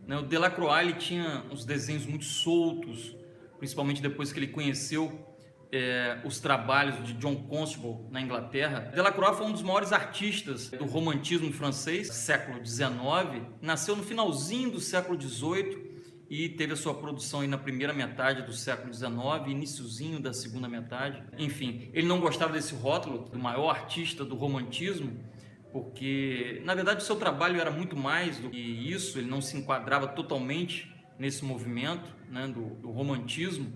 né? O Delacroix ele tinha uns desenhos muito soltos, principalmente depois que ele conheceu os trabalhos de John Constable na Inglaterra. Delacroix foi um dos maiores artistas do romantismo francês, século XIX, nasceu no finalzinho do século XVIII e teve a sua produção aí na primeira metade do século XIX, iniciozinho da segunda metade. Enfim, ele não gostava desse rótulo do maior artista do romantismo, porque na verdade o seu trabalho era muito mais do que isso, ele não se enquadrava totalmente nesse movimento, né, do romantismo.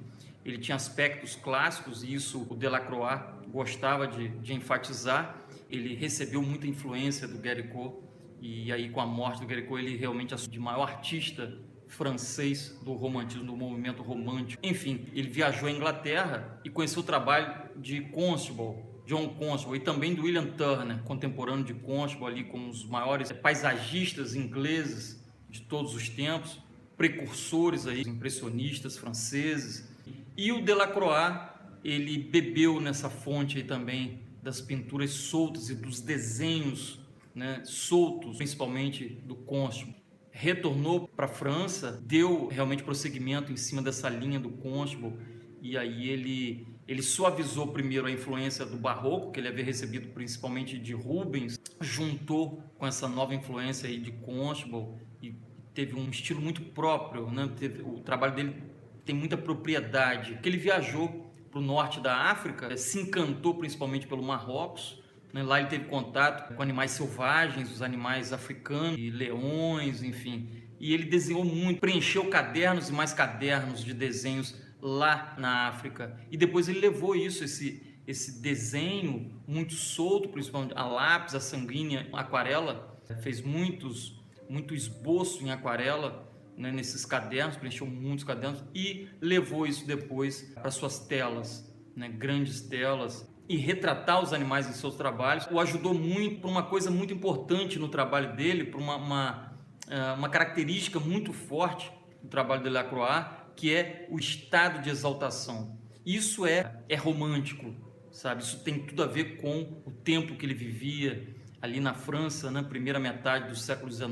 Ele tinha aspectos clássicos e isso o Delacroix gostava de enfatizar. Ele recebeu muita influência do Guericó e aí com a morte do Guericó ele realmente assumiu de maior artista francês do romantismo, do movimento romântico. Enfim, ele viajou à Inglaterra e conheceu o trabalho de Constable, John Constable, e também do William Turner, contemporâneo de Constable, ali como os maiores paisagistas ingleses de todos os tempos, precursores aí, impressionistas franceses. E o Delacroix, ele bebeu nessa fonte aí também das pinturas soltas e dos desenhos, né, soltos, principalmente do Constable. Retornou para a França, deu realmente prosseguimento em cima dessa linha do Constable, e aí ele suavizou primeiro a influência do barroco, que ele havia recebido principalmente de Rubens, juntou com essa nova influência aí de Constable e teve um estilo muito próprio, né? O trabalho dele tem muita propriedade, que ele viajou para o norte da África, se encantou principalmente pelo Marrocos, né? Lá ele teve contato com animais selvagens, os animais africanos, e leões, enfim, e ele desenhou muito, preencheu cadernos e mais cadernos de desenhos lá na África, e depois ele levou isso, esse desenho muito solto, principalmente a lápis, a sanguínea, a aquarela, fez muito esboço em aquarela, né, nesses cadernos, preencheu muitos cadernos e levou isso depois para suas telas, né, grandes telas, e retratar os animais em seus trabalhos o ajudou muito para uma coisa muito importante no trabalho dele, para uma característica muito forte do trabalho de Delacroix, que é o estado de exaltação. Isso é romântico, sabe? Isso tem tudo a ver com o tempo que ele vivia ali na França, na primeira metade do século XIX.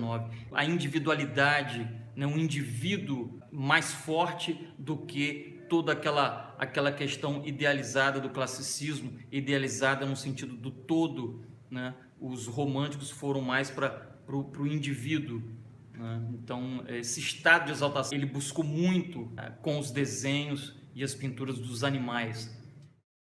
A individualidade, né? Um indivíduo mais forte do que toda aquela questão idealizada do classicismo, idealizada no sentido do todo, né? Os românticos foram mais para o indivíduo, né? Então, esse estado de exaltação, ele buscou muito com os desenhos e as pinturas dos animais.